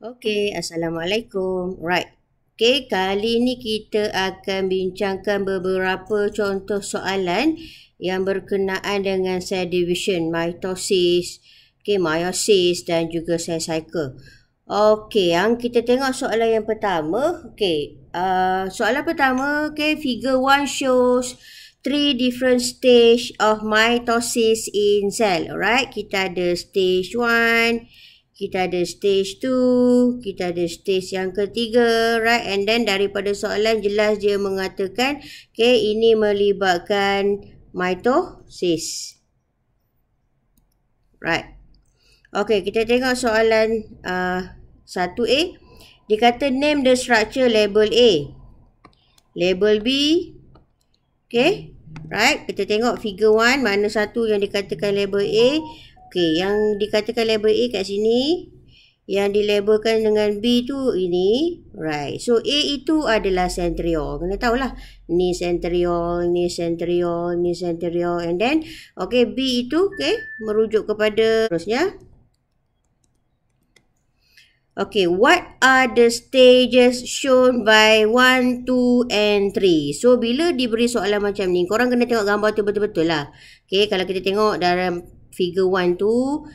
Assalamualaikum. Right. Okay, kali ni kita akan bincangkan beberapa contoh soalan yang berkenaan dengan cell division, mitosis, meiosis dan juga cell cycle. Yang kita tengok soalan yang pertama. Soalan pertama, figure 1 shows 3 different stage of mitosis in cell. Alright, kita ada stage 1, kita ada stage 2, kita ada stage yang ketiga, right? And then daripada soalan jelas dia mengatakan, ini melibatkan mitosis. Right. Kita tengok soalan 1A. Dia kata name the structure label A. Label B. Right. Kita tengok figure 1, mana satu yang dikatakan label A. Yang dikatakan label A kat sini, yang dilabelkan dengan B tu ini, right. So A itu adalah centriole. Kena tahulah, ni centriole, ni centriole, ni centriole, and then B itu merujuk kepada terusnya. What are the stages shown by 1, 2 and 3? So bila diberi soalan macam ni, korang kena tengok gambar tu betul-betul lah. Kalau kita tengok dalam figure 1 tu,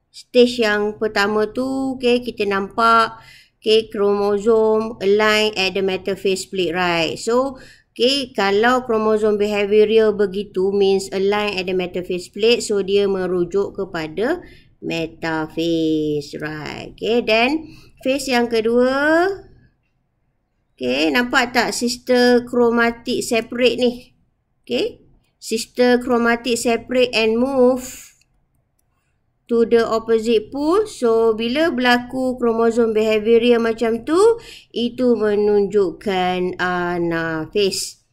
stage yang pertama tu, kita nampak kromosom align at the metaphase plate, right? So, kalau kromosom behavioral begitu means align at the metaphase plate, so dia merujuk kepada metaphase, right? Then phase yang kedua, nampak tak sister chromatic separate ni? Sister chromatic separate and move to the opposite pole. So, bila berlaku kromosom behavioral macam tu, itu menunjukkan anaphase.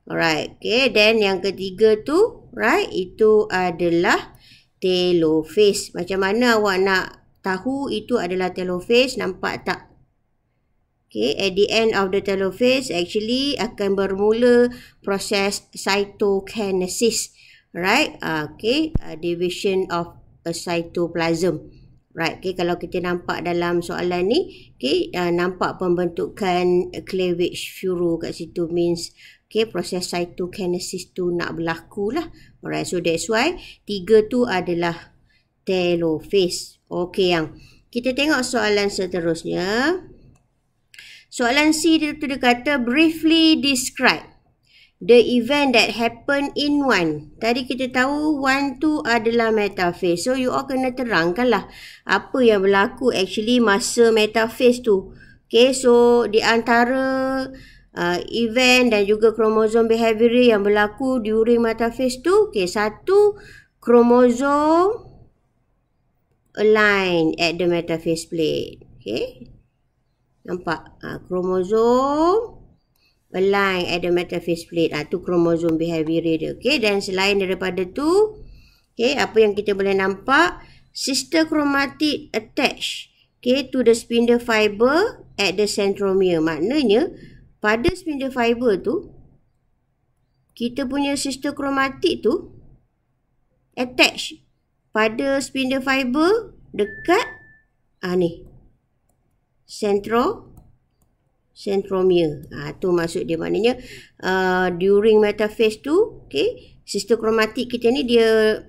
Alright. Then yang ketiga tu, right, itu adalah telophase. Macam mana awak nak tahu itu adalah telophase? Nampak tak? At the end of the telophase, actually akan bermula proses cytokinesis, right? Division of a cytoplasm, right? Kalau kita nampak dalam soalan ni, nampak pembentukan cleavage furrow kat situ, means proses cytokinesis tu nak berlaku lah. Alright, so that's why 3 tu adalah telophase. Yang kita tengok soalan seterusnya. Soalan C dia kata briefly describe the event that happen in 1. Tadi kita tahu 1 tu adalah metaphase. So you all kena terangkan lah apa yang berlaku actually masa metaphase tu. So di antara event dan juga kromosom behavioral yang berlaku during metaphase tu, satu, kromosom align at the metaphase plate. Nampak? Kromosom align at the metaphase plate. Tu kromosom behavioral dia. Dan selain daripada tu, apa yang kita boleh nampak? Sister chromatic attach to the spindle fiber at the centromere. Maknanya, pada spindle fiber tu, kita punya sister chromatic tu attach pada spindle fiber dekat ni. Centromere. Tu maksud dia, maknanya during metaphase tu, sister chromatic kita ni dia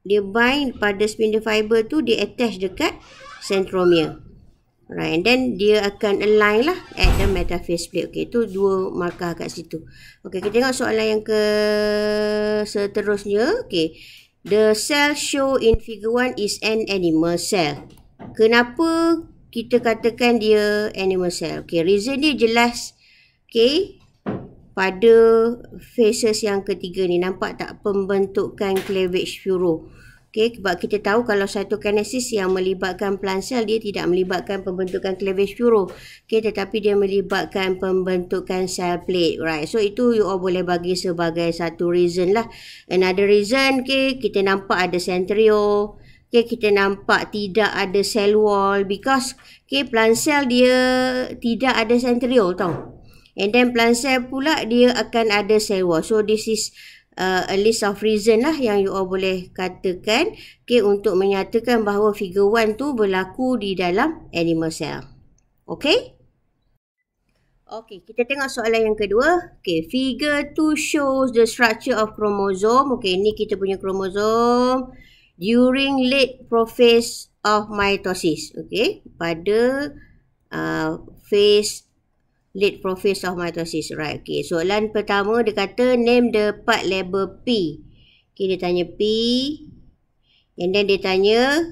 bind pada spindle fiber tu, dia attach dekat centromere. Right, and then dia akan align lah at the metaphase plate. Tu dua markah kat situ. Kita tengok soalan yang seterusnya. The cell show in figure 1 is an animal cell. Kenapa kita katakan dia animal cell? Reason dia jelas. Pada phases yang ketiga ni, nampak tak pembentukan cleavage furrow? Sebab kita tahu kalau cytokinesis yang melibatkan plant cell, dia tidak melibatkan pembentukan cleavage furrow. Tetapi dia melibatkan pembentukan cell plate, right? So itu you all boleh bagi sebagai satu reason lah. Another reason, kita nampak ada centriole. Kita nampak tidak ada cell wall because plant cell dia tidak ada centriole tau. And then plant cell pula dia akan ada cell wall. So this is a list of reason lah yang you all boleh katakan, okay, untuk menyatakan bahawa figure 1 tu berlaku di dalam animal cell. Okay? Okay, kita tengok soalan yang kedua. Okay, figure 2 shows the structure of chromosome. Okay, ni kita punya chromosome during late prophase of mitosis. Okay, pada phase late prophase of mitosis. Right, okay. Soalan pertama dia kata name the part label P. Okay, dia tanya P. And then dia tanya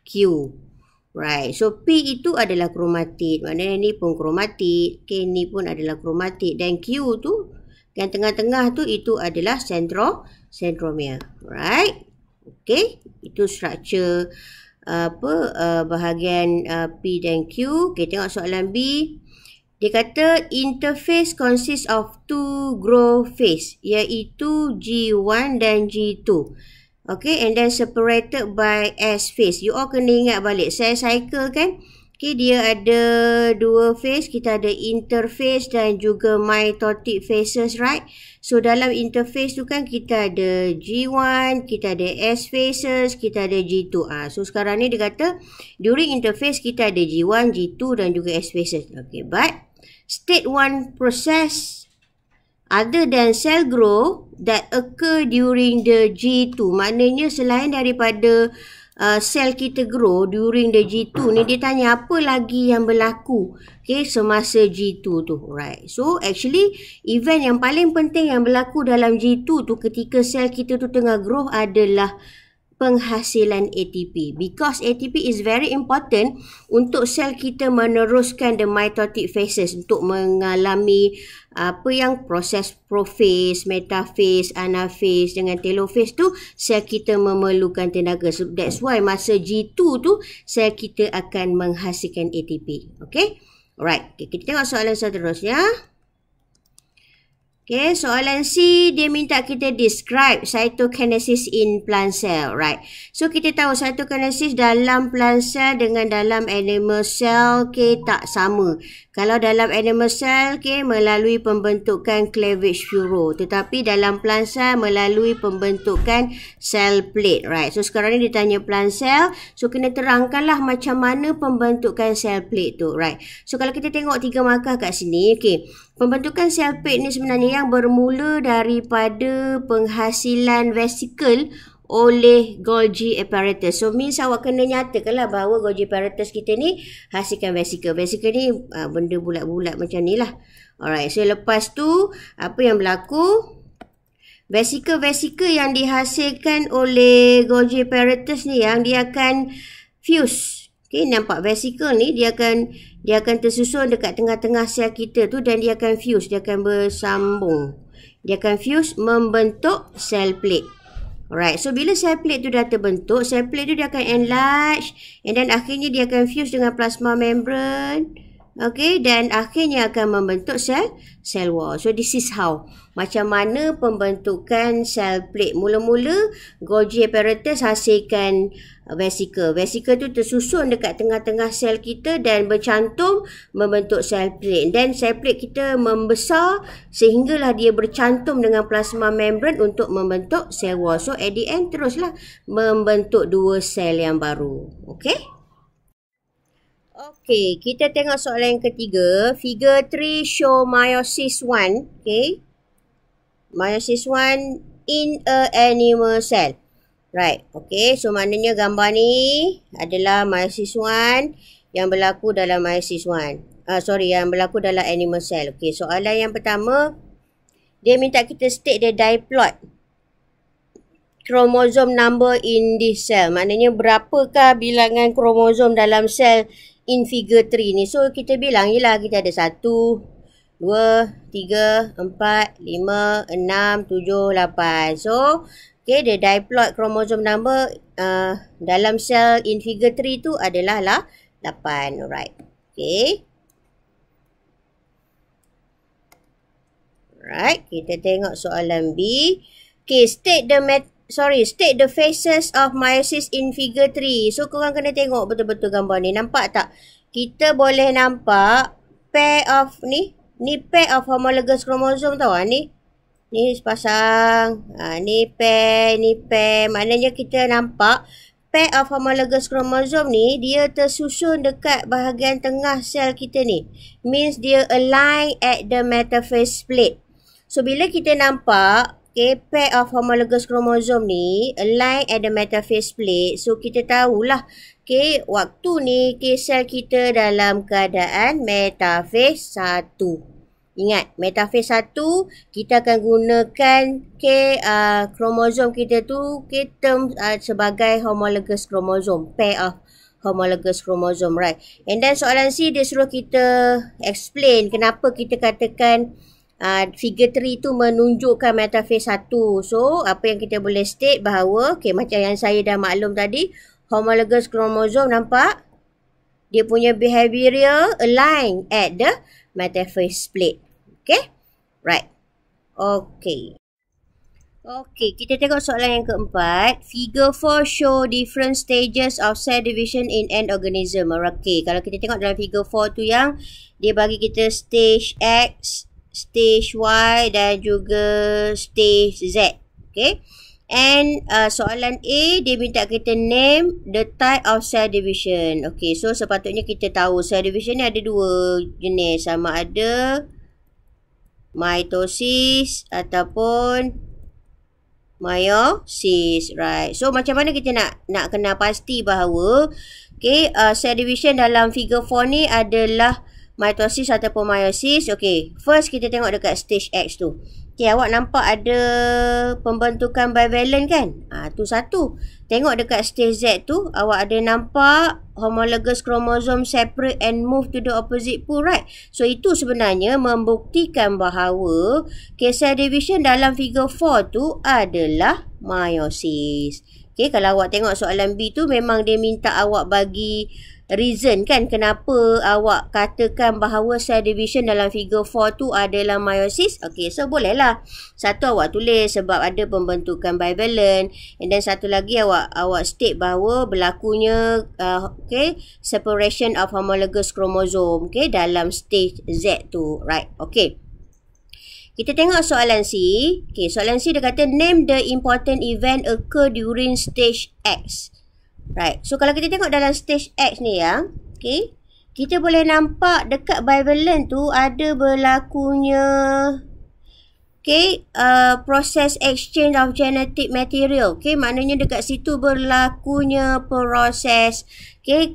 Q. Right, so P itu adalah kromatid. Maknanya ni pun kromatid. Okay, ni pun adalah kromatid. Dan Q tu, yang tengah-tengah tu, itu adalah centromere. Right, okay. Itu structure bahagian P dan Q. Okay, tengok soalan B. Dia kata interface consists of 2 growth phase, iaitu G1 dan G2. Okay, and then separated by S phase. You all kena ingat balik cell cycle kan. Okay, dia ada 2 phase. Kita ada interphase dan juga mitotic phases, right? So, dalam interphase tu kan kita ada G1, kita ada S phases, kita ada G2. So, sekarang ni dia kata during interphase kita ada G1, G2 dan juga S phases. Okay, but state 1 process other than cell growth that occur during the G2. Maknanya selain daripada sel kita grow during the G2 ni, dia tanya apa lagi yang berlaku, okay, semasa G2 tu. Right. So actually event yang paling penting yang berlaku dalam G2 tu ketika sel kita tu tengah grow adalah penghasilan ATP, because ATP is very important untuk sel kita meneruskan the mitotic phases, untuk mengalami apa yang proses prophase, metaphase, anaphase dengan telophase tu, sel kita memerlukan tenaga. So that's why masa G2 tu sel kita akan menghasilkan ATP. Okay, alright. Okay, kita tengok soalan seterusnya. Okay, soalan C, dia minta kita describe cytokinesis in plant cell, right? So, kita tahu cytokinesis dalam plant cell dengan dalam animal cell, okay, tak sama. Kalau dalam animal cell, okay, melalui pembentukan cleavage furrow. Tetapi dalam plant cell melalui pembentukan cell plate, right? So, sekarang ni dia tanya plant cell. So, kena terangkanlah macam mana pembentukan cell plate tu, right? So, kalau kita tengok 3 markah kat sini, okay, pembentukan cell plate ni sebenarnya yang bermula daripada penghasilan vesicle oleh Golgi apparatus. So means awak kena nyatakanlah bahawa Golgi apparatus kita ni hasilkan vesicle. Vesicle ni benda bulat-bulat macam ni lah. Alright, so lepas tu apa yang berlaku? Vesicle-vesicle yang dihasilkan oleh Golgi apparatus ni yang dia akan fuse. Okay, nampak vesicle ni dia akan tersusun dekat tengah-tengah sel kita tu dan dia akan fuse, dia akan bersambung. Dia akan fuse membentuk cell plate. Alright, so bila cell plate tu dah terbentuk, cell plate tu dia akan enlarge and then akhirnya dia akan fuse dengan plasma membrane. Okay, dan akhirnya akan membentuk cell wall. So this is how, macam mana pembentukan cell plate. Mula-mula Golgi apparatus hasilkan vesicle. Vesicle tu tersusun dekat tengah-tengah sel kita dan bercantum membentuk cell plate. Dan cell plate kita membesar sehinggalah dia bercantum dengan plasma membrane untuk membentuk cell wall. So at the end teruslah membentuk 2 sel yang baru. Okay? Okay, kita tengok soalan yang ketiga. Figure 3 show meiosis 1. Okay. Meiosis 1 in a animal cell. Right. Okay, so maknanya gambar ni adalah meiosis 1 yang berlaku dalam meiosis 1. Yang berlaku dalam animal cell. Okay, soalan yang pertama, dia minta kita state the diplot chromosome number in this cell. Maknanya berapakah bilangan kromosom dalam sel in figure 3 ni. So kita bilang je lah, kita ada 1, 2, 3, 4, 5, 6, 7, 8. So okay, the diplot chromosome number dalam sel in figure 3 tu adalah 8. Alright. Okay. Alright, kita tengok soalan B. Okay, state the phases of meiosis in figure 3. So, korang kena tengok betul-betul gambar ni. Nampak tak? Kita boleh nampak pair of ni pair of homologous chromosome tau ni. Ni pasang. Ni pair, ni pair. Maknanya kita nampak pair of homologous chromosome ni dia tersusun dekat bahagian tengah sel kita ni. Means dia align at the metaphase plate. So bila kita nampak pair of homologous chromosome ni align at the metaphase plate, so kita tahulah waktu ni sel kita dalam keadaan metaphase 1. Ingat, metaphase 1 kita akan gunakan kromosom kita tu term sebagai homologous chromosome, pair of homologous chromosome, right? And then soalan C dia suruh kita explain kenapa kita katakan figure 3 tu menunjukkan metaphase 1. So, apa yang kita boleh state bahawa macam yang saya dah maklum tadi, homologous chromosome nampak dia punya behavioral align at the metaphase plate. Okay? Right. Okay. Okay, kita tengok soalan yang keempat. Figure 4 show different stages of cell division in an organism. Okay, kalau kita tengok dalam figure 4 tu yang dia bagi kita stage X, stage Y dan juga stage Z. Okay. And soalan A dia minta kita name the type of cell division. Okay, so sepatutnya kita tahu cell division ni ada dua jenis. Sama ada mitosis ataupun meiosis, right? So macam mana kita nak kena pasti bahawa cell division dalam figure 4 ni adalah mitosis ataupun meiosis. Okay, first kita tengok dekat stage X tu. Okay, awak nampak ada pembentukan bivalent kan? Tu satu. Tengok dekat stage Z tu, awak ada nampak homologous chromosome separate and move to the opposite pole, right? So, itu sebenarnya membuktikan bahawa cell division dalam figure 4 tu adalah meiosis. Okay, kalau awak tengok soalan B tu, memang dia minta awak bagi reason kan kenapa awak katakan bahawa cell division dalam figure 4 tu adalah meiosis. Okay, so bolehlah. Satu awak tulis sebab ada pembentukan bivalent, and then satu lagi awak state bahawa berlakunya separation of homologous chromosome dalam stage Z tu, right? Okay. Kita tengok soalan C. Okay, soalan C dia kata name the important event occur during stage X. Right. So, kalau kita tengok dalam stage X ni yang, kita boleh nampak dekat bivalent tu ada berlakunya, proses exchange of genetic material. Maknanya dekat situ berlakunya proses,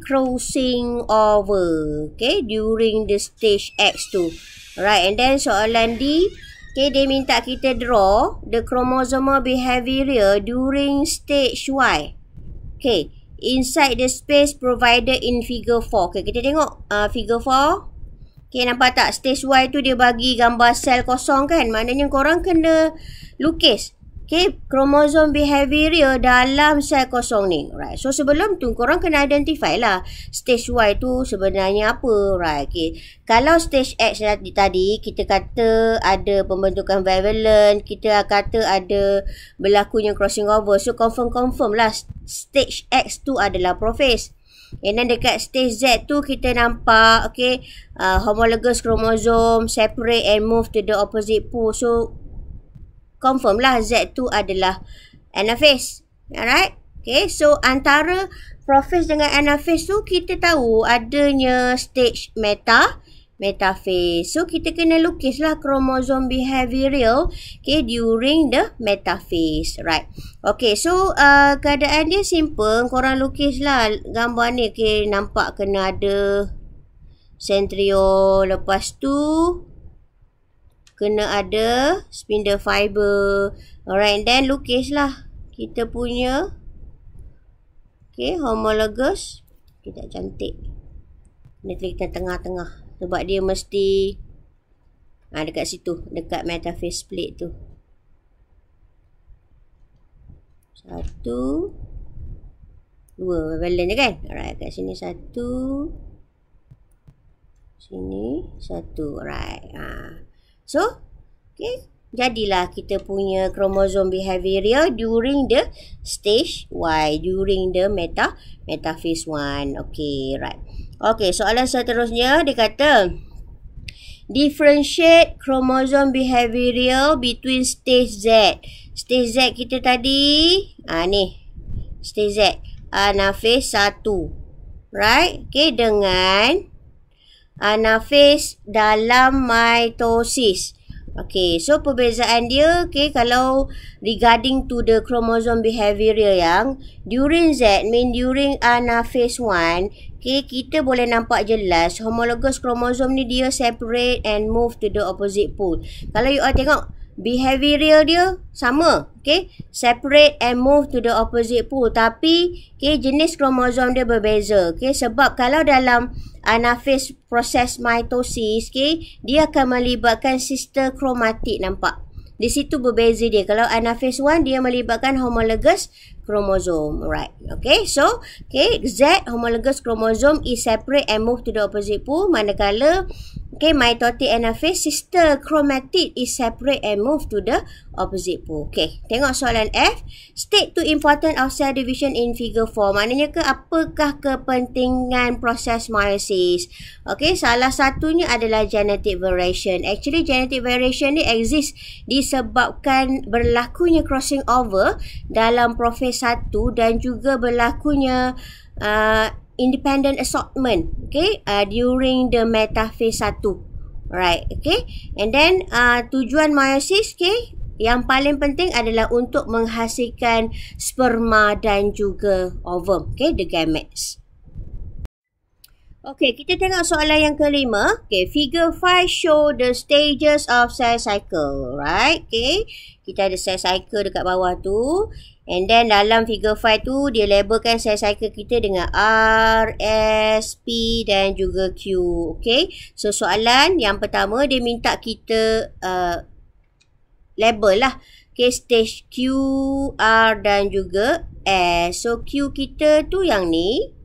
crossing over, during the stage X tu. Right. And then, soalan D, dia minta kita draw the chromosomal behavior during stage Y. Inside the space provided in figure 4. Kita tengok figure 4. Nampak tak? Stage Y tu dia bagi gambar sel kosong kan? Maknanya korang kena lukis kromosom behavior dalam sel kosong ni. Right. So, sebelum tu korang kena identify lah stage Y tu sebenarnya apa. Right. Kalau stage X tadi kita kata ada pembentukan bivalent, kita kata ada berlakunya crossing over. So, confirm lah stage X tu adalah prophase. And then dekat stage Z tu kita nampak homologous chromosome separate and move to the opposite pole. So, confirm lah Z tu adalah anaphase. Alright. So antara prophase dengan anaphase tu kita tahu adanya stage metaphase. So kita kena lukislah kromosom behavioral during the metaphase. Right. Okay, so keadaan dia simple. Korang lukislah gambar ni. Nampak kena ada centriole. Lepas tu kena ada spindle fiber. Alright, and then lukislah kita punya homologous. Kita cantik. Dia kita tengah-tengah. Sebab dia mesti dekat situ. Dekat metaphase plate tu. 1 2 bivalent je kan? Alright, kat sini 1. Sini 1. Alright. So, jadilah kita punya kromosom behavior during the stage Y, during the metaphase 1. Okay, right. Okay, soalan seterusnya dia kata, differentiate chromosome behavioral between stage Z. Stage Z kita tadi, ni. Stage Z. Anaphase 1. Right? Okay, dengan anaphase dalam mitosis. Okay, so perbezaan dia, okay, kalau regarding to the chromosome behavioral yang during Z, during anaphase 1, okay, kita boleh nampak jelas homologous chromosome ni dia separate and move to the opposite pole. Kalau you all tengok behavioral dia sama, okay, separate and move to the opposite pole, tapi okay, jenis kromosom dia berbeza, okay, sebab kalau dalam anaphase proses mitosis, okay, dia akan melibatkan sister kromatik, nampak di situ berbeza dia. Kalau anaphase 1 dia melibatkan homologous chromosome, right? Okay, so okay, Z homologous chromosome is separate and move to the opposite pole, manakala okay, mitotic anaphase sister chromatid is separate and move to the opposite pole. Okay, tengok soalan F. State two important of cell division in figure 4. Maknanya ke apakah kepentingan proses meiosis? Okay, salah satunya adalah genetic variation. Actually, genetic variation ni exist disebabkan berlakunya crossing over dalam profes 1 dan juga berlakunya independent assortment, okay, during the metaphase 1, right? Okay, and then tujuan meiosis, okay, yang paling penting adalah untuk menghasilkan sperma dan juga ovum, okay, the gametes. Okay, kita tengok soalan yang kelima. Okay, figure 5 show the stages of cell cycle, right? Okay, kita ada cell cycle dekat bawah tu. And then dalam figure 5 tu, dia labelkan cell cycle kita dengan R, S, P dan juga Q. Okay, so soalan yang pertama, dia minta kita label lah. Okay, stage Q, R dan juga S. So, Q kita tu yang ni.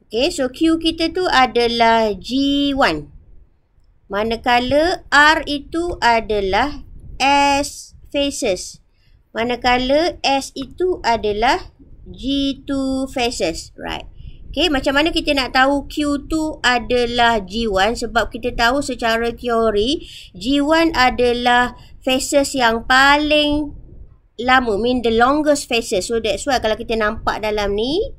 Okay, so Q kita tu adalah G1. Manakala R itu adalah S phases. Manakala S itu adalah G2 phases. Right. Okay, macam mana kita nak tahu Q tu adalah G1? Sebab kita tahu secara teori, G1 adalah phases yang paling lama. The longest phases. So, that's why kalau kita nampak dalam ni,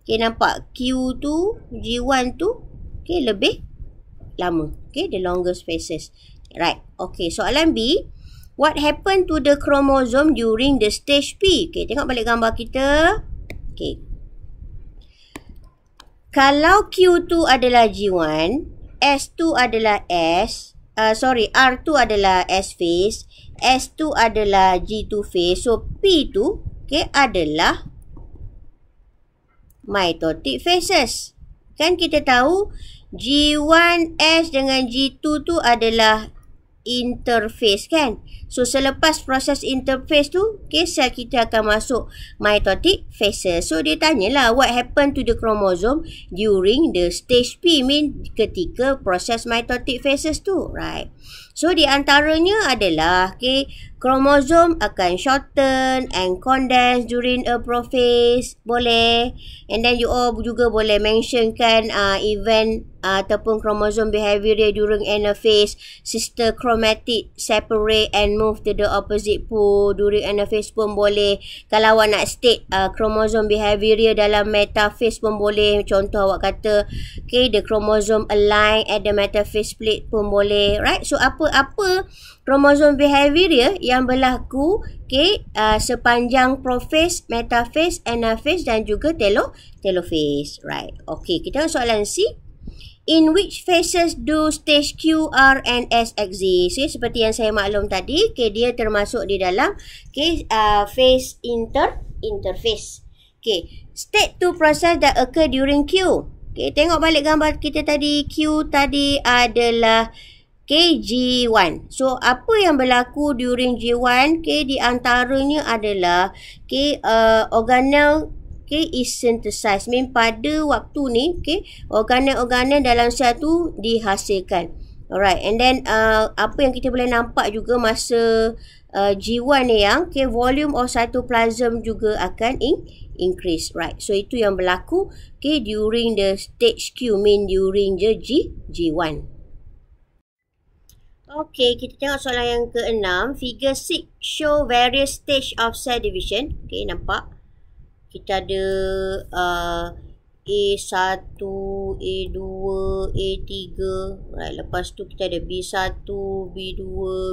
okay, nampak Q tu, G1 tu, okay, lebih lama. Okay, the longest phases. Right. Okay, soalan B. What happened to the chromosome during the stage P? Okay, tengok balik gambar kita. Okay. Kalau Q2 adalah G1, S2 adalah R2 adalah S phase, S2 adalah G2 phase. So, P2, okay, adalah mitotic phases. Kan kita tahu G1S dengan G2 tu adalah interface, kan? So, selepas proses interface tu, okay, sel kita akan masuk mitotic phases. So, dia tanyalah what happened to the chromosome during the stage P, ketika proses mitotic phases tu, right? So, di antaranya adalah, okay, kromosom akan shorten and condense during a prophase, boleh. And then you all juga boleh mentionkan event ataupun kromosom behavior during anaphase, sister chromatid separate and move to the opposite pole during anaphase pun boleh. Kalau awak nak state kromosom behavior dalam metaphase pun boleh. Contoh awak kata, okay, the chromosome align at the metaphase plate pun boleh, right? So, apa-apa kromosom behavior yang berlaku, okay, sepanjang prophase, metaphase, anaphase dan juga telophase, right? Okay, kita tengok soalan C. In which phases do stage Q, R and S exist? Okay, seperti yang saya maklum tadi, okay, dia termasuk di dalam, okay, phase interface. Okay, state two process that occur during Q. Okay, tengok balik gambar kita tadi. Q tadi adalah, okay, G1. So, apa yang berlaku during G1? Okay, di antaranya adalah, okay, organelle, okay, is synthesized. Pada waktu ni, okay, organel-organel dalam sel tu dihasilkan. Alright, and then apa yang kita boleh nampak juga masa G1 ni yang, okay, volume of cytoplasm juga akan increase, right? So, itu yang berlaku, okay, during the stage Q, during the G1. Okey, kita tengok soalan yang ke-6. Figure 6 show various stage of cell division. Okey, nampak? Kita ada A1, A2, A3. Right, lepas tu kita ada B1, B2,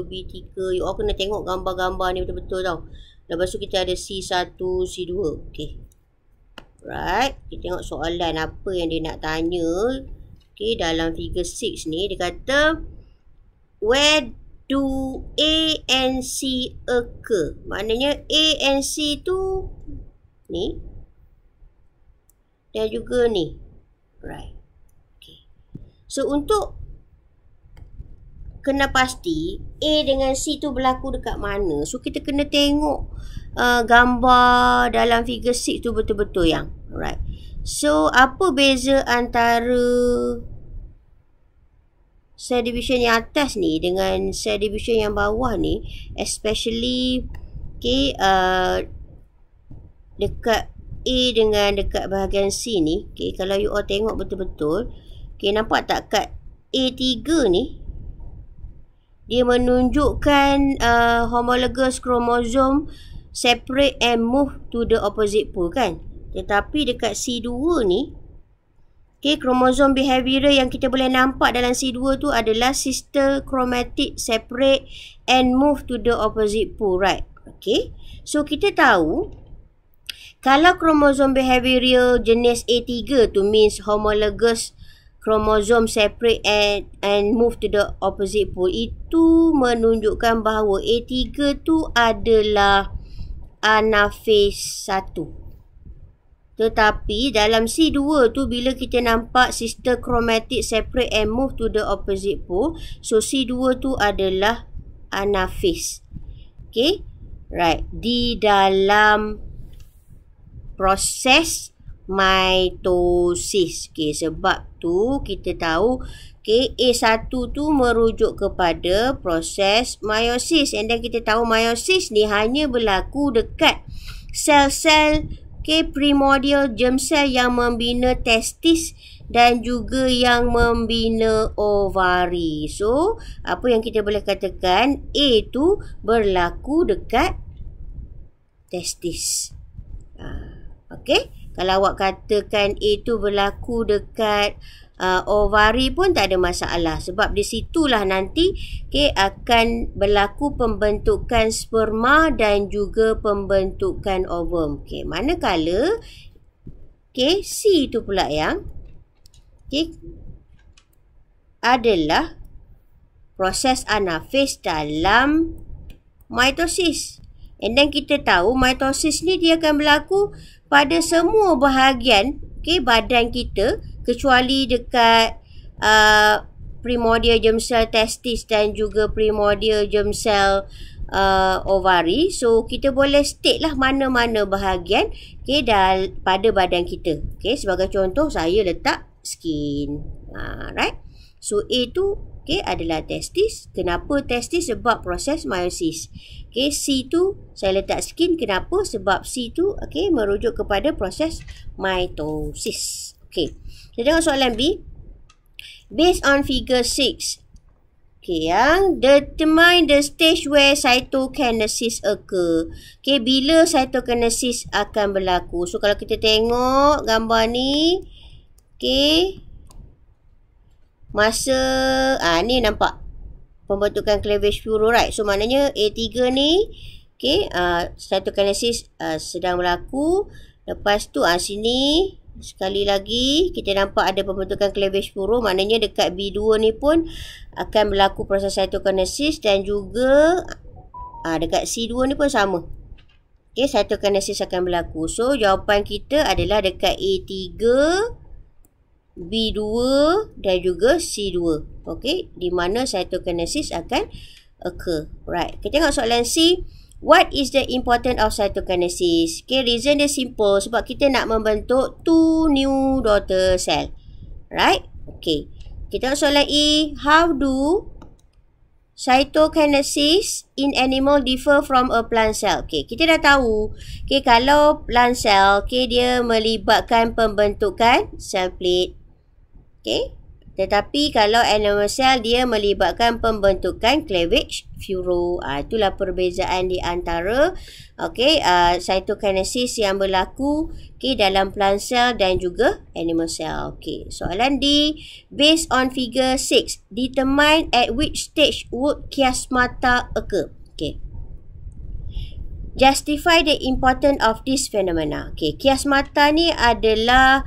B3. You all kena tengok gambar-gambar ni betul-betul tau. Lepas tu kita ada C1, C2. Okey. Right, kita tengok soalan apa yang dia nak tanya. Okey, dalam figure 6 ni dia kata where do A and C occur? Maknanya A and C tu ni dan juga ni. Right. Okay. So untuk kena pasti A dengan C tu berlaku dekat mana, so kita kena tengok gambar dalam figure 6 tu betul-betul yang. Right. So apa beza antara cell division yang atas ni dengan cell division yang bawah ni, especially okay, dekat A dengan dekat bahagian C ni. Okay, kalau you all tengok betul-betul, okay, nampak tak kat A3 ni dia menunjukkan homologous chromosome separate and move to the opposite pole kan. Tetapi dekat C2 ni, okay, kromosom behavioral yang kita boleh nampak dalam C2 tu adalah sister chromatic separate and move to the opposite pole, right? Okay, so kita tahu kalau kromosom behavioral jenis A3 tu means homologous chromosome separate and move to the opposite pole, itu menunjukkan bahawa A3 tu adalah anaphase 1. Tetapi dalam C2 tu bila kita nampak sister chromatic separate and move to the opposite pole, so C2 tu adalah anaphase. Okay, right, di dalam proses mitosis. Okay, sebab tu kita tahu okay, A1 tu merujuk kepada proses meiosis, and then kita tahu meiosis ni hanya berlaku dekat sel-sel okay, primordial germ cell yang membina testis dan juga yang membina ovari. So, apa yang kita boleh katakan, A tu berlaku dekat testis. Okay, kalau awak katakan A tu berlaku dekat ovari pun tak ada masalah, sebab di situlah nanti okay, akan berlaku pembentukan sperma dan juga pembentukan ovum. Okay, manakala okay, C tu pula yang okay, adalah proses anaphase dalam mitosis. And then kita tahu mitosis ni dia akan berlaku pada semua bahagian okay, badan kita, kecuali dekat primordial germ cell testis dan juga primordial germ cell ovari. So kita boleh state lah mana-mana bahagian okay, pada badan kita. Okay, sebagai contoh saya letak skin. Right. So A tu okay, adalah testis. Kenapa testis? Sebab proses meiosis. Okay, C tu saya letak skin. Kenapa? Sebab C tu okay, merujuk kepada proses mitosis. Okay, kita tengok soalan B. Based on figure 6, okay, yang determine the stage where cytokinesis occur. Okay, bila cytokinesis akan berlaku. So kalau kita tengok gambar ni, okay, masa ni nampak pembentukan cleavage furrow, right? So maknanya A3 ni okay, cytokinesis sedang berlaku. Lepas tu sini sekali lagi kita nampak ada pembentukan cleavage furrow, maknanya dekat B2 ni pun akan berlaku proses cytokinesis, dan juga dekat C2 ni pun sama. Okay, cytokinesis akan berlaku. So jawapan kita adalah dekat A3, B2 dan juga C2. Okay, di mana cytokinesis akan occur. Right, kita tengok soalan C. What is the importance of cytokinesis? Okay, reason dia simple, sebab kita nak membentuk 2 new daughter cell. Right? Okay, kita tengok soalan E. How do cytokinesis in animal differ from a plant cell? Okay, kita dah tahu. Okay, kalau plant cell, okay, dia melibatkan pembentukan cell plate. Okay, Tetapi kalau animal cell dia melibatkan pembentukan cleavage furo. Itulah perbezaan di antara cytokinesis yang berlaku dalam plant cell dan juga animal cell. Soalan D, based on figure 6, determine at which stage would chiasmata occur. Justify the importance of this phenomena. Chiasmata ni adalah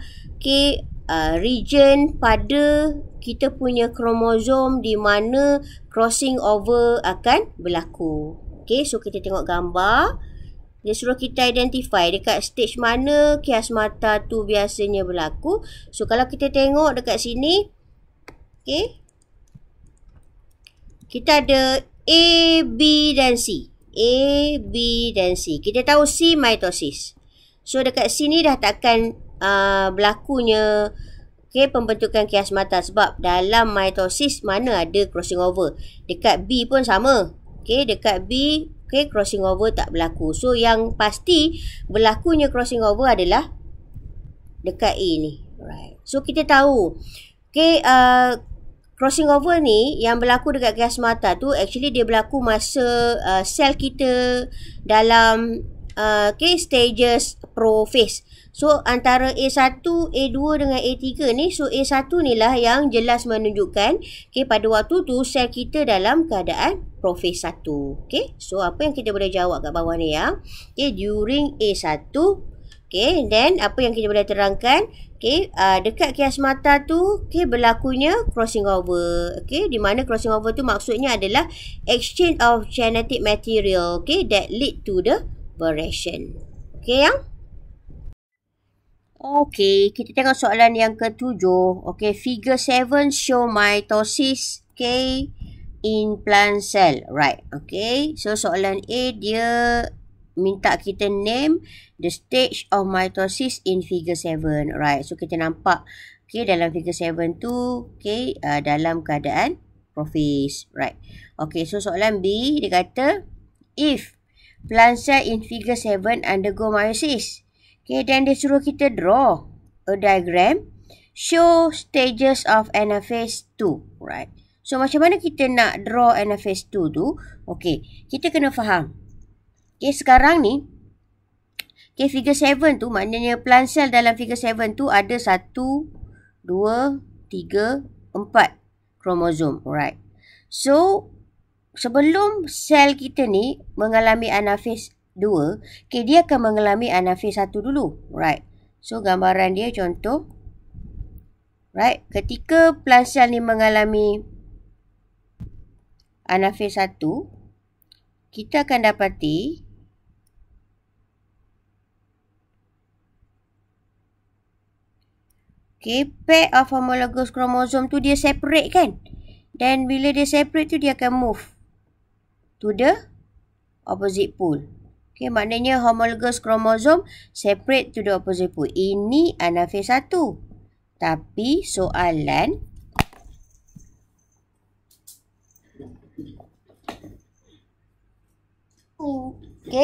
region pada kita punya kromosom di mana crossing over akan berlaku. So kita tengok gambar. Dia suruh kita identify dekat stage mana chiasmata tu biasanya berlaku. So kalau kita tengok dekat sini, kita ada A, B dan C. A, B dan C. Kita tahu C mitosis. So dekat sini dah takkan berlakunya pembentukan chiasmata sebab dalam mitosis mana ada crossing over. Dekat B pun sama. Dekat B crossing over tak berlaku. So yang pasti berlakunya crossing over adalah dekat A ni. Right. So kita tahu crossing over ni yang berlaku dekat chiasmata tu actually dia berlaku masa sel kita dalam stages prophase. So antara A1, A2 dengan A3 ni, so A1 ni lah yang jelas menunjukkan pada waktu tu sel kita dalam keadaan prophase 1. So apa yang kita boleh jawab kat bawah ni ya? During A1, then apa yang kita boleh terangkan? Dekat chiasmata tu berlakunya crossing over. Di mana crossing over tu maksudnya adalah exchange of genetic material that lead to the variation. Kita tengok soalan yang ke-7. Figure 7 show mitosis in plant cell. Right. So soalan A dia minta kita name the stage of mitosis in figure 7. Right. So kita nampak dalam figure 7 tu dalam keadaan prophase. Right. So soalan B dia kata if plant cell in figure 7 undergo meiosis. Dan dia suruh kita draw a diagram show stages of anaphase 2. Right. So macam mana kita nak draw anaphase 2 tu? Kita kena faham. Sekarang ni figure 7 tu maknanya plant cell dalam figure 7 tu ada 1, 2, 3, 4 kromosom. Right. So sebelum sel kita ni mengalami anaphase 2, dia akan mengalami anaphase 1 dulu. Right. So gambaran dia contoh. Right. Ketika plant cell ni mengalami anaphase 1, kita akan dapati pair of homologous chromosome tu dia separate kan. Dan bila dia separate tu dia akan move to the opposite pole. Maknanya homologous chromosome separate to the opposite pole. Ini anaphase 1. Tapi soalan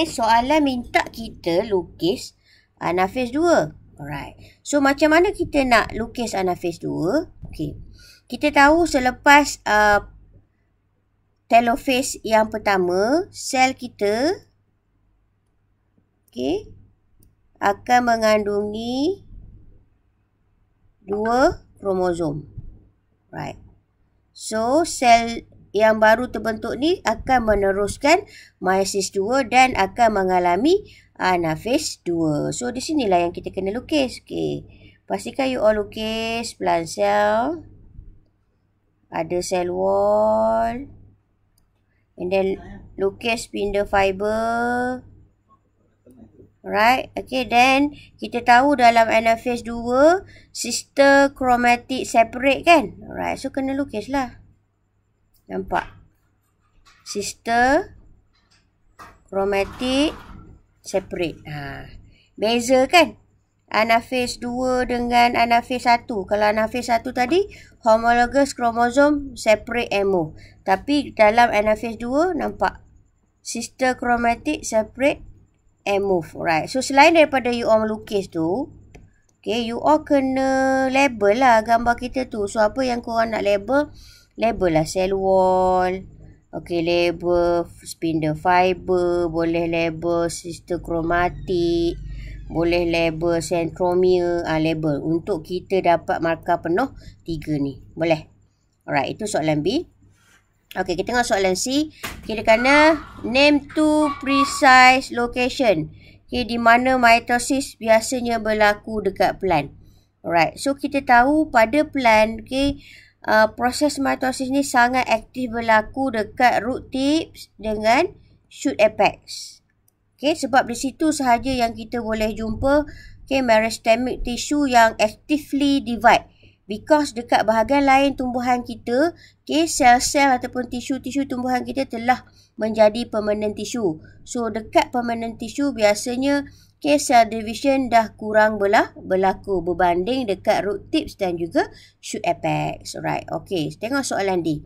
soalan minta kita lukis anaphase 2. Alright. So macam mana kita nak lukis anaphase 2? Kita tahu selepas telophase yang pertama, sel kita akan mengandungi 2 kromosom. Right. So sel yang baru terbentuk ni akan meneruskan meiosis 2 dan akan mengalami anaphase 2. So di sinilah yang kita kena lukis. Pastikan you all lukis plant cell. Ada cell wall. And then lukis spindle fiber. Right. Then kita tahu dalam anaphase 2 sister chromatic separate kan. Right. So kena lukis lah. Nampak? Sister chromatic separate. Beza kan? Anaphase 2 dengan anaphase 1. Kalau anaphase 1 tadi homologous chromosome separate and move. Tapi dalam anaphase 2 nampak sister chromatic separate and move. Right. So selain daripada you all melukis tu, Okay, you all kena label lah gambar kita tu. So, apa yang korang nak label? Label lah cell wall. Okay, label spindle fiber. Boleh label sister kromatik. Boleh label centromere. Label untuk kita dapat markah penuh 3 ni. Boleh? Alright, itu soalan B. Okay, kita tengok soalan C. Okay, dia kena name to precise location. Okay, di mana mitosis biasanya berlaku dekat plant. Alright, so kita tahu pada plant, okay, proses mitosis ni sangat aktif berlaku dekat root tips dengan shoot apex. Okay, sebab di situ sahaja yang kita boleh jumpa, okay, meristemic tissue yang actively divide. Because dekat bahagian lain tumbuhan kita, okay, sel-sel ataupun tisu-tisu tumbuhan kita telah menjadi permanent tissue. So, dekat permanent tissue biasanya, okay, cell division dah kurang berlaku berbanding dekat root tips dan juga shoot apex. Alright, okay, tengok soalan D.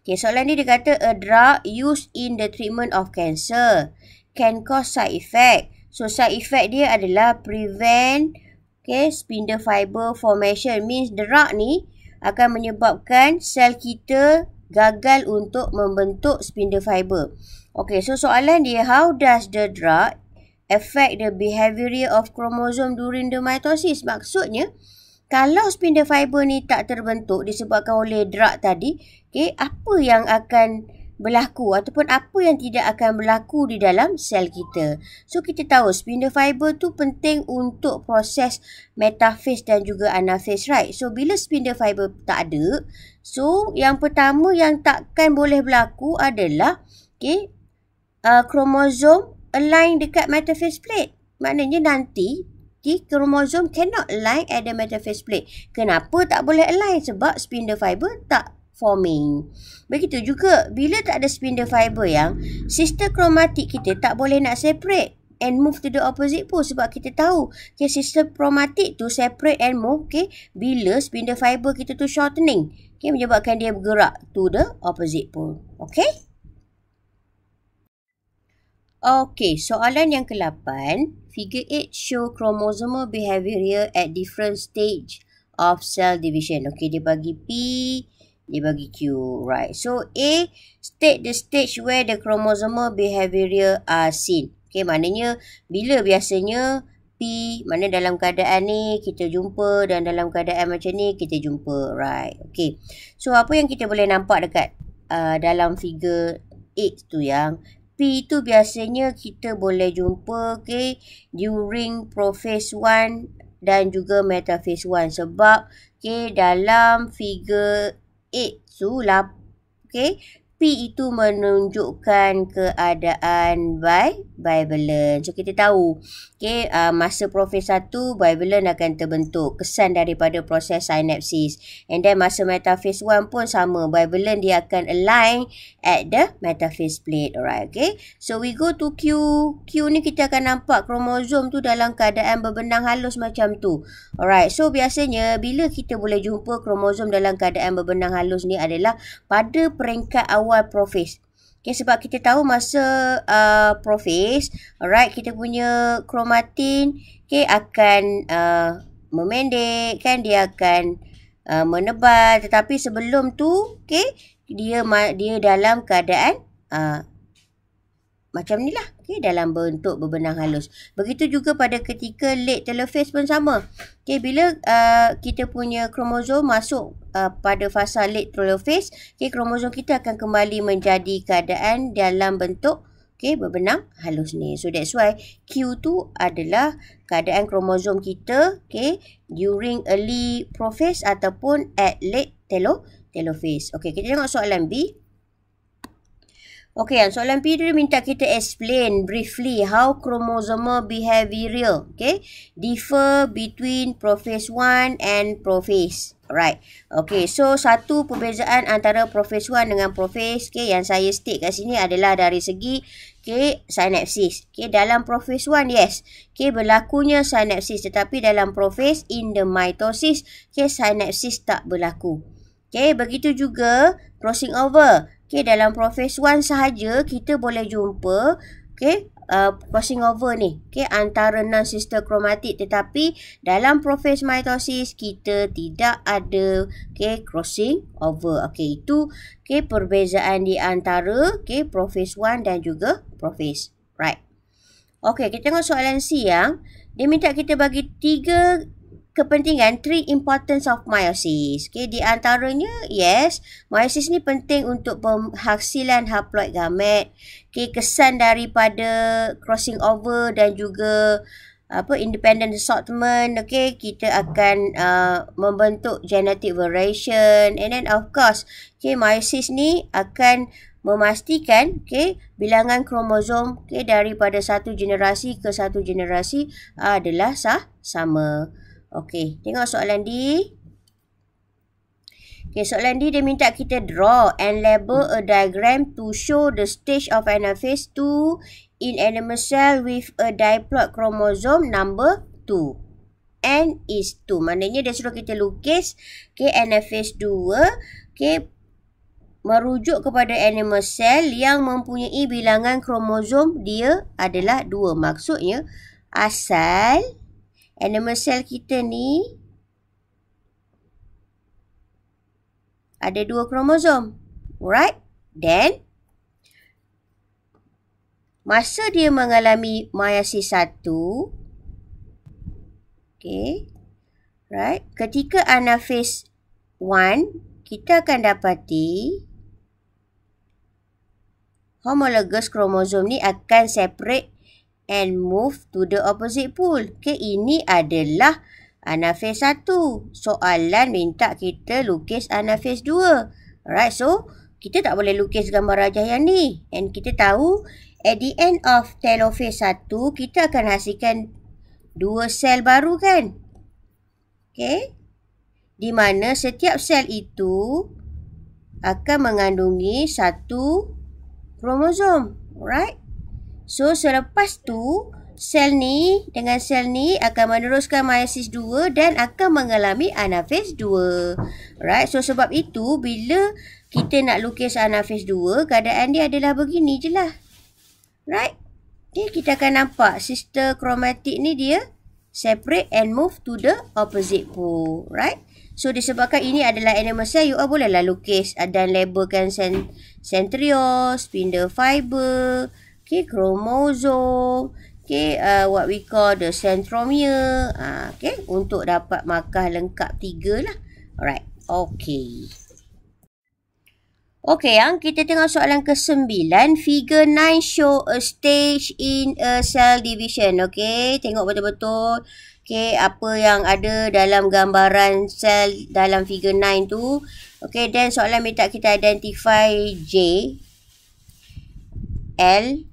Okay, soalan D dia kata, a drug used in the treatment of cancer can cause side effect. So, side effect dia adalah prevent, okay, spindle fiber formation. Means drug ni akan menyebabkan sel kita gagal untuk membentuk spindle fiber. Okay, so soalan dia, how does the drug affect the behavior of chromosome during the mitosis? Maksudnya, kalau spindle fiber ni tak terbentuk disebabkan oleh drug tadi, okay, apa yang akan berlaku ataupun apa yang tidak akan berlaku di dalam sel kita. So, kita tahu spindle fiber tu penting untuk proses metaphase dan juga anaphase, right? So, bila spindle fiber tak ada, so yang pertama yang takkan boleh berlaku adalah, okay, kromosom align dekat metaphase plate. Maknanya nanti kromosom cannot align at the metaphase plate. Kenapa tak boleh align? Sebab spindle fiber tak forming. Begitu juga bila tak ada spindle fiber yang sister kromatik kita tak boleh nak separate and move to the opposite pole. Sebab kita tahu, okay, sister kromatik tu separate and move, okay, bila spindle fiber kita tu shortening, okay, menyebabkan dia bergerak to the opposite pole. Okay? Okay, soalan yang ke-8. Figure 8 show chromosomal behavior at different stage of cell division. Okay, dia bagi P, dia bagi Q. Right. So, A, state the stage where the chromosomal behavior are seen. Okay, maknanya bila biasanya P, mana dalam keadaan ni kita jumpa dan dalam keadaan macam ni kita jumpa. Right. Okay. So, apa yang kita boleh nampak dekat dalam figure 8 tu yang P tu biasanya kita boleh jumpa, okay, during prophase 1 dan juga metaphase 1. Sebab, okay, dalam figure 8 tu, okay, P itu menunjukkan keadaan bivalent. So, kita tahu, okay, masa prophase 1, bivalent akan terbentuk. Kesan daripada proses synapsis. And then, masa metaphase 1 pun sama. Bivalent dia akan align at the metaphase plate. Alright, okay. So, we go to Q. Q ni kita akan nampak kromosom tu dalam keadaan berbenang halus macam tu. Alright, so biasanya bila kita boleh jumpa kromosom dalam keadaan berbenang halus ni adalah pada peringkat awal prophase. Okay, sebab kita tahu masa prophase, alright, kita punya kromatin, okay, akan memendek, kan, dia akan menebal. Tetapi sebelum tu, okay, dia dalam keadaan macam ni lah, okay, dalam bentuk berbenang halus. Begitu juga pada ketika late telophase pun sama. Okay, bila kita punya kromosom masuk pada fasa late telophase, okay, kromosom kita akan kembali menjadi keadaan dalam bentuk, okay, berbenang halus ni. So, that's why Q tu adalah keadaan kromosom kita, okay, during early prophase ataupun at late telophase. Okay, kita tengok soalan B. Okay, soalan P dia minta kita explain briefly how chromosomal behavior, okay, differ between prophase 1 and prophase. Alright. Okay, so satu perbezaan antara prophase 1 dengan prophase, okay, yang saya state kat sini adalah dari segi, okay, synapsis. Okay, dalam prophase 1, yes, okay, berlakunya synapsis. Tetapi dalam prophase, in the mitosis, okay, synapsis tak berlaku. Okay, begitu juga crossing over. Okay, dalam prophase 1 sahaja kita boleh jumpa, okay, crossing over ni, okay, antara non-sister kromatik, tetapi dalam prophase mitosis kita tidak ada, okay, crossing over. Okay, itu, okay, perbezaan di antara, okay, prophase 1 dan juga prophase. Right. Okay, kita tengok soalan C yang dia minta kita bagi 3 kepentingan, 3 importance of meiosis. Okay, di antaranya, yes, meiosis ni penting untuk penghasilan haploid gamet. Okay, kesan daripada crossing over dan juga independent assortment. Okay, kita akan membentuk genetic variation, and then of course, okay, meiosis ni akan memastikan, okay, bilangan kromosom, okay, daripada satu generasi ke satu generasi adalah sama. Okey, tengok soalan D. Okey, soalan D dia minta kita draw and label a diagram to show the stage of anaphase 2 in animal cell with a diplot chromosome number 2. N is 2. Maknanya dia suruh kita lukis, okay, anaphase 2, okay, merujuk kepada animal cell yang mempunyai bilangan kromosom dia adalah 2. Maksudnya, asal animal cell kita ni ada 2 kromosom. Alright? Then, masa dia mengalami meiosis 1, okay, right, ketika anaphase 1, kita akan dapati homologous kromosom ni akan separate and move to the opposite pole. Okay, ini adalah anaphase 1. Soalan minta kita lukis anaphase 2. Alright, so kita tak boleh lukis gambar rajah yang ni. And kita tahu, at the end of telophase 1, kita akan hasilkan 2 sel baru kan? Okay, di mana setiap sel itu akan mengandungi 1 kromosom. Alright? So, selepas tu, sel ni dengan sel ni akan meneruskan meiosis 2 dan akan mengalami anaphase 2. Right? So, sebab itu, bila kita nak lukis anaphase 2, keadaan dia adalah begini je lah. Right? Okay, kita akan nampak sister chromatic ni dia separate and move to the opposite pole. Right? So, disebabkan ini adalah animal cell, you all bolehlah lukis dan labelkan centriole, spindle fiber, okay, chromosome, okay, what we call the centromere, okay, untuk dapat markah lengkap 3 lah. Alright, okay. Okay, yang kita tengok soalan ke-9, figure 9 show a stage in a cell division. Okay, tengok betul-betul, okay, apa yang ada dalam gambaran sel dalam figure 9 tu. Okay, dan soalan minta kita identify J, L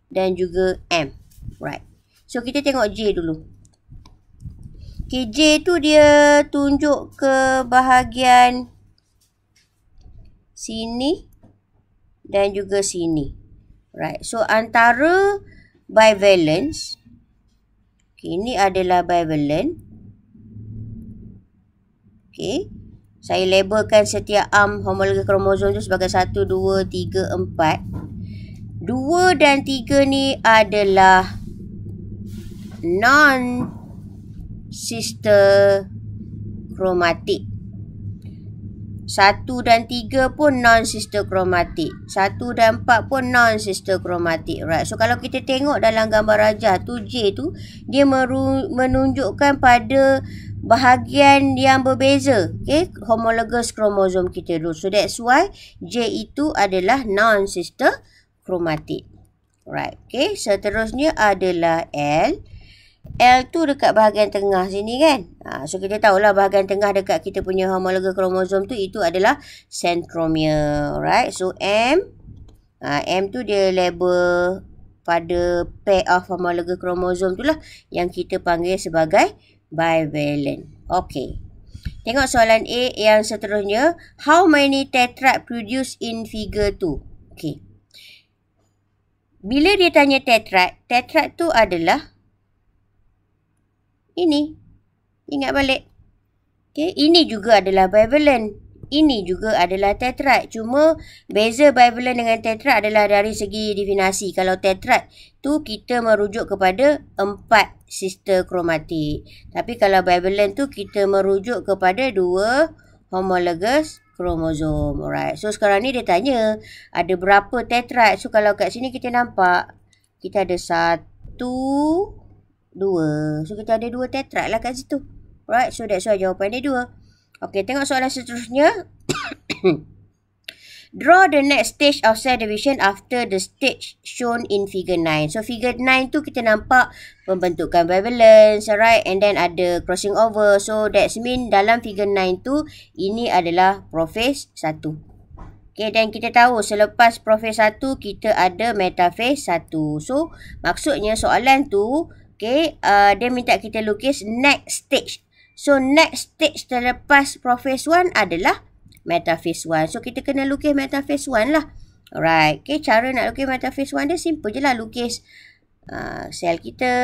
dan juga M. Right. So, kita tengok J dulu. Okay, J tu dia tunjuk ke bahagian sini dan juga sini. Right. So, antara bivalence. Okay, ini adalah bivalent. Okay. Saya labelkan setiap arm homologous kromosom tu sebagai 1, 2, 3, 4. 2 dan 3 ni adalah non-sister chromatic. 1 dan 3 pun non-sister chromatic. 1 dan 4 pun non-sister chromatic. Right. So, kalau kita tengok dalam gambar rajah tu, J tu, dia menunjukkan pada bahagian yang berbeza. Okay, homologous kromosom kita dulu. So, that's why J itu adalah non-sister chromatic. Right. Okay, seterusnya adalah L. L tu dekat bahagian tengah sini kan. So, kita tahulah bahagian tengah dekat kita punya homologous kromosom tu, itu adalah centromere. Right. So, M. M tu dia label pada pair of homologous kromosom tu lah yang kita panggil sebagai bivalent. Okay. Tengok soalan A yang seterusnya. How many tetrad produced in figure 2? Okay. Bila dia tanya tetrad, tetrad tu adalah ini. Ingat balik. Okay, ini juga adalah bivalent. ini juga adalah tetrad. Cuma beza bivalent dengan tetrad adalah dari segi definisi. Kalau tetrad tu kita merujuk kepada 4 sister kromatik. Tapi kalau bivalent tu kita merujuk kepada 2 homologous kromosom. Alright. So sekarang ni dia tanya ada berapa tetrad. So kalau kat sini kita nampak kita ada 1, 2. So kita ada 2 tetrad lah kat situ. Alright. So that's why jawapan dia 2. Okay, tengok soalan seterusnya. Draw the next stage of cell division after the stage shown in figure 9. So figure 9 tu kita nampak pembentukan bivalence, right? And then ada crossing over. So that's mean dalam figure 9 tu ini adalah prophase 1. Okay, dan kita tahu selepas prophase 1 kita ada metaphase 1. So maksudnya soalan tu, okay, dia minta kita lukis next stage. So next stage selepas prophase 1 adalah metaphase 1. So kita kena lukis metaphase 1 lah. Alright. Okay, cara nak lukis metaphase 1 dia simple je lah. Lukis sel kita.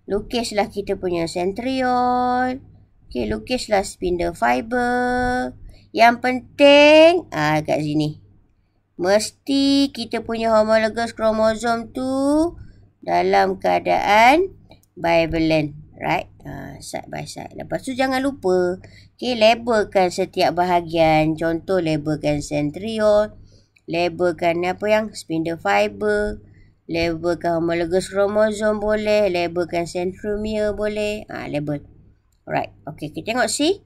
Lukislah kita punya centriole. Okay, lukislah spindle fiber. Yang penting kat sini. Mesti kita punya homologous kromosom tu dalam keadaan bivalent. Right? Side by side. Lepas tu jangan lupa. Okay, labelkan setiap bahagian. Contoh labelkan centriole. Labelkan apa yang? Spindle fiber. Labelkan homologous kromosom boleh. Labelkan centromere boleh. Label. Alright. Okay, kita tengok C.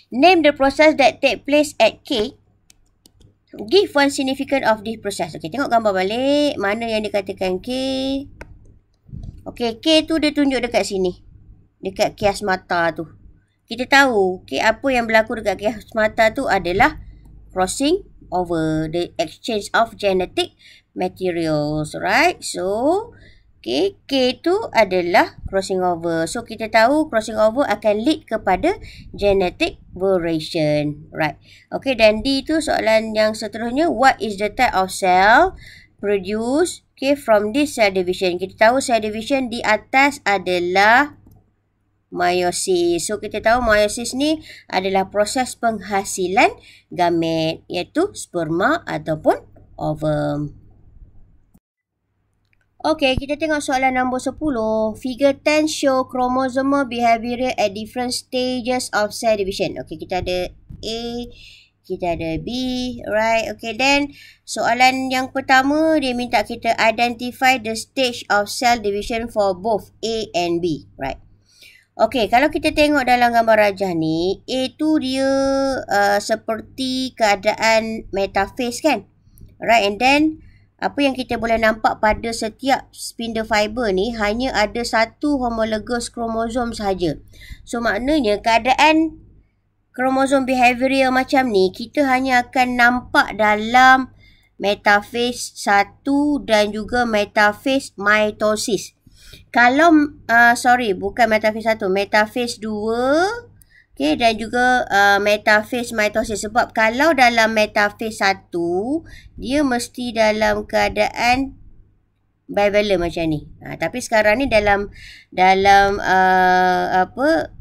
Name the process that take place at K. Give one significance of this process. Okay, tengok gambar balik. Mana yang dikatakan K. Okay, K tu dia tunjuk dekat sini. Dekat kias mata tu. Kita tahu, okay, apa yang berlaku dekat kias mata tu adalah crossing over. The exchange of genetic materials. Right? So, okay, K tu adalah crossing over. So, kita tahu crossing over akan lead kepada genetic variation. Right? Okay, dan D tu soalan yang seterusnya. What is the type of cell produced, okay, from this cell division? Kita tahu cell division di atas adalah meiosis. So, kita tahu meiosis ni adalah proses penghasilan gamet, iaitu sperma ataupun ovum. Okay, kita tengok soalan nombor 10. Figure 10 show chromosomal behavior at different stages of cell division. Okay, kita ada A, kita ada B, right? Okay, then soalan yang pertama dia minta kita identify the stage of cell division for both A and B, right? Okay, kalau kita tengok dalam gambar rajah ni, A tu dia seperti keadaan metaphase kan? Right, and then apa yang kita boleh nampak pada setiap spindle fiber ni hanya ada satu homologous kromosom sahaja. So maknanya keadaan kromosom behavioral macam ni kita hanya akan nampak dalam metaphase 1 dan juga metaphase mitosis. Kalau bukan metaphase 1, metaphase 2, okay, dan juga metaphase mitosis. Sebab kalau dalam metaphase 1 dia mesti dalam keadaan bivalent macam ni. Tapi sekarang ni dalam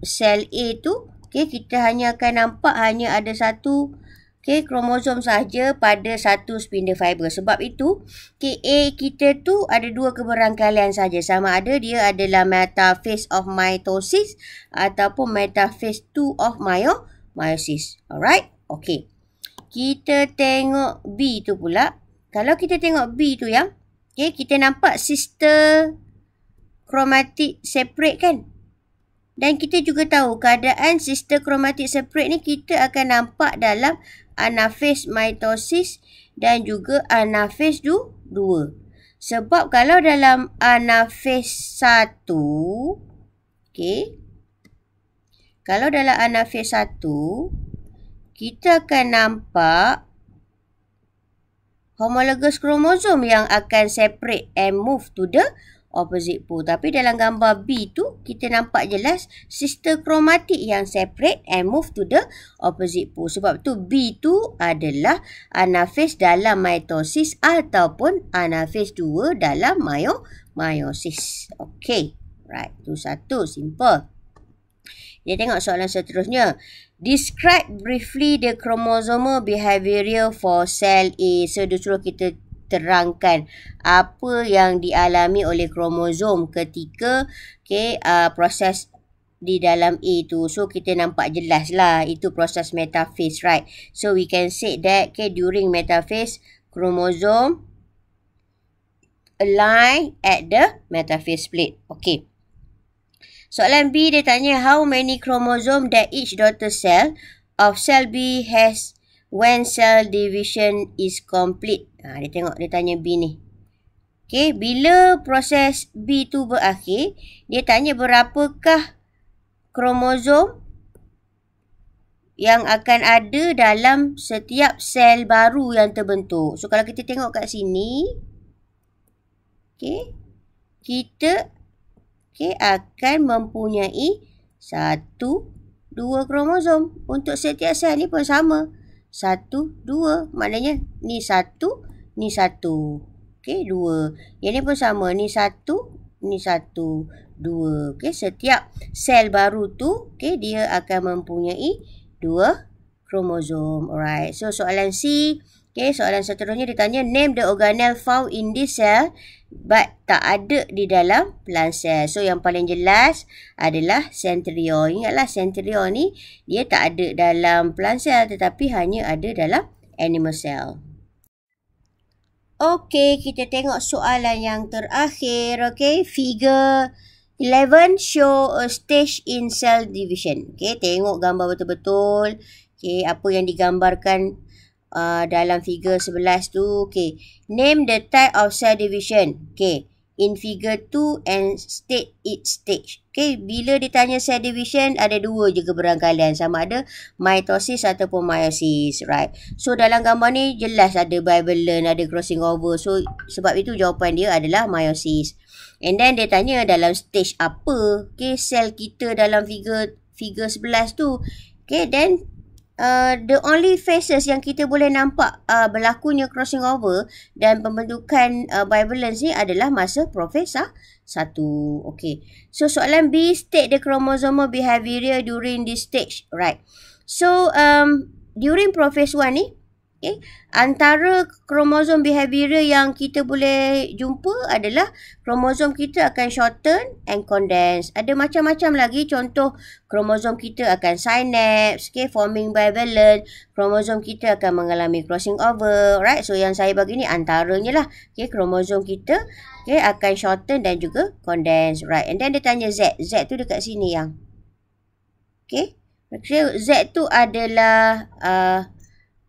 sel A tu, okay, kita hanya akan nampak hanya ada satu, okay, kromosom sahaja pada satu spindle fiber. Sebab itu, okay, A kita tu ada dua keberangkalian saja. Sama ada dia adalah metaphase of mitosis ataupun metaphase 2 of meiosis. Alright? Okay. Kita tengok B tu pula. Kalau kita tengok B tu yang, okay, kita nampak sister chromatic separate kan? Dan kita juga tahu keadaan sister chromatic separate ni kita akan nampak dalam anaphase mitosis dan juga anaphase 2. Sebab kalau dalam anaphase 1, okay, kalau dalam anaphase 1, kita akan nampak homologous kromosom yang akan separate and move to the opposite pole. Tapi dalam gambar B tu kita nampak jelas sister chromatic yang separate and move to the opposite pole. Sebab tu B tu adalah anaphase dalam mitosis ataupun anaphase 2 dalam meiosis. Okay. Right. Tu satu. Simple. Kita tengok soalan seterusnya. Describe briefly the chromosomal behavior for cell A. So, dia suruh kita terangkan apa yang dialami oleh kromosom ketika proses di dalam A tu. So, kita nampak jelas lah. Itu proses metaphase, right? So, we can say that during metaphase, chromosome align at the metaphase plate. Okay. Soalan B, dia tanya how many chromosome that each daughter cell of cell B has when cell division is complete. Dia tengok, dia tanya B ni. Okay, bila proses B tu berakhir, dia tanya berapakah kromosom yang akan ada dalam setiap sel baru yang terbentuk. So, kalau kita tengok kat sini, kita akan mempunyai 1, 2 kromosom. Untuk setiap sel ni pun sama. 1, 2. Maknanya ni 1, ni 1. 2. Yang ni pun sama. Ni 1, ni 1, 2. Setiap sel baru tu, dia akan mempunyai 2 kromosom. Alright. So, soalan C. Soalan seterusnya ditanya, name the organelle found in this cell but tak ada di dalam plant cell. So, yang paling jelas adalah centriole. Ingatlah, centriole ni dia tak ada dalam plant cell tetapi hanya ada dalam animal cell. Okey, kita tengok soalan yang terakhir. Okey, figure 11 show a stage in cell division. Okey, tengok gambar betul-betul. Okey, apa yang digambarkan dalam figure 11 tu. Okay. Name the type of cell division. Okay. In figure 2 and state its stage. Okay. Bila ditanya cell division, ada 2 je keberangkalian. Sama ada mitosis ataupun meiosis. Right. So, dalam gambar ni jelas ada bivalent, ada crossing over. So, sebab itu jawapan dia adalah meiosis. And then, dia tanya dalam stage apa. Okay. Sel kita dalam figure 11 tu. Okay. Then, the only phases yang kita boleh nampak berlakunya crossing over dan pembentukan bivalence ni adalah masa prophase 1. Okay. So, soalan B, state the chromosomal behavior during this stage. Right. So, during prophase 1 ni, antara kromosom behavior yang kita boleh jumpa adalah kromosom kita akan shorten and condense. Ada macam-macam lagi, contoh kromosom kita akan synapse, forming bivalent, kromosom kita akan mengalami crossing over, right? So, yang saya bagi ni antaranya lah, kromosom kita akan shorten dan juga condense, right? And then dia tanya Z. Z tu dekat sini yang. Z tu adalah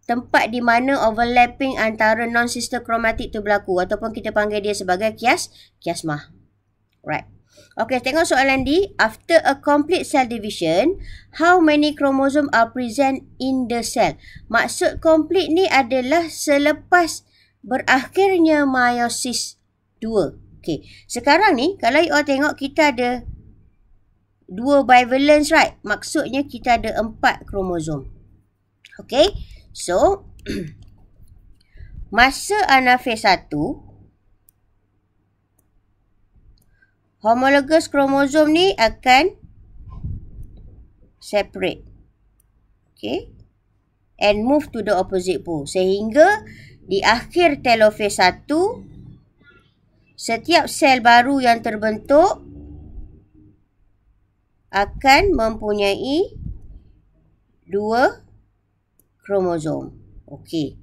tempat di mana overlapping antara non-sister chromatic tu berlaku ataupun kita panggil dia sebagai kiasma. Right. Okay, tengok soalan D. After a complete cell division, how many chromosome are present in the cell? Maksud complete ni adalah selepas berakhirnya meiosis 2. Okay. Sekarang ni, kalau you all tengok kita ada 2 bivalence, right? Maksudnya kita ada 4 kromosom. Okay. So, masa anaphase 1, homologous kromosom ni akan separate. Okay. And move to the opposite pole. Sehingga di akhir telophase 1, setiap sel baru yang terbentuk akan mempunyai 2 kromosom. Okey.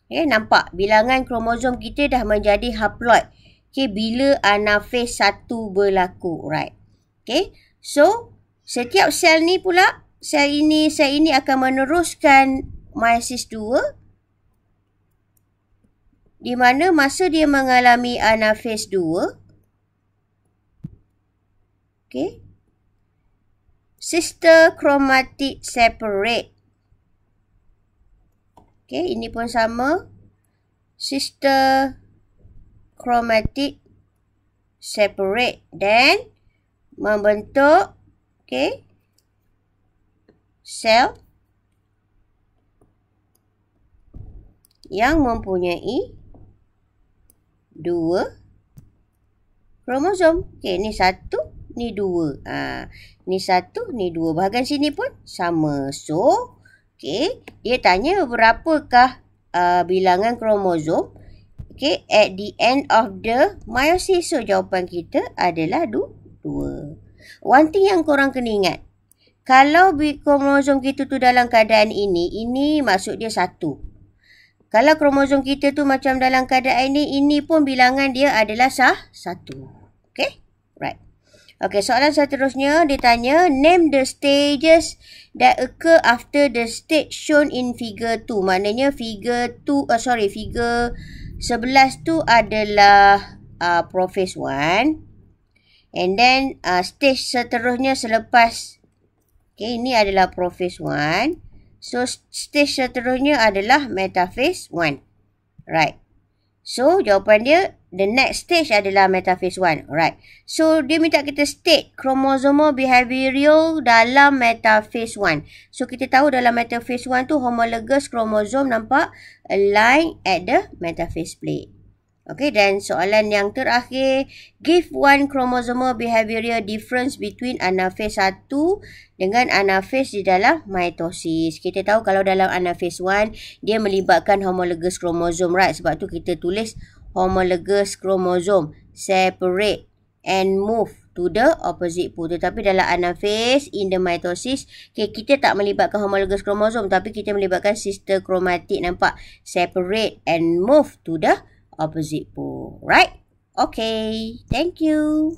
Nampak bilangan kromosom kita dah menjadi haploid. Bila anaphase 1 berlaku, right? So, setiap sel ni pula, sel ini akan meneruskan meiosis 2 di mana masa dia mengalami anaphase 2, sister chromatic separate. Ini pun sama. Sister chromatic separate dan membentuk sel yang mempunyai 2 kromosom. Ini 1, ni 2. Ni 1, ni 2. Bahagian sini pun sama. So, okay, dia tanya berapakah bilangan kromosom at the end of the meiosis. So, jawapan kita adalah 2. One thing yang korang kena ingat. Kalau kromosom kita tu dalam keadaan ini maksud dia 1. Kalau kromosom kita tu macam dalam keadaan ini pun bilangan dia adalah 1. Okay? Right. Okay, soalan seterusnya dia tanya, name the stages that occur after the stage shown in figure 2. Maknanya figure 11 tu adalah prophase 1. And then stage seterusnya selepas, okay, ini adalah prophase 1. So, stage seterusnya adalah metaphase 1. Right. So, jawapan dia, the next stage adalah metaphase 1. Right. So, dia minta kita state chromosomal behavioral dalam metaphase 1. So, kita tahu dalam metaphase 1 tu homologous chromosome nampak align at the metaphase plate. Okay, dan soalan yang terakhir, give one chromosomal behavioral difference between anaphase 1 dengan anaphase di dalam mitosis. Kita tahu kalau dalam anaphase 1, dia melibatkan homologous chromosome, right? Sebab tu kita tulis homologous chromosome separate and move to the opposite pole. Tetapi dalam anaphase in the mitosis, okay, kita tak melibatkan homologous chromosome, tapi kita melibatkan sister chromatic, nampak? Separate and move to the opposite pole. Right? Okay. Thank you.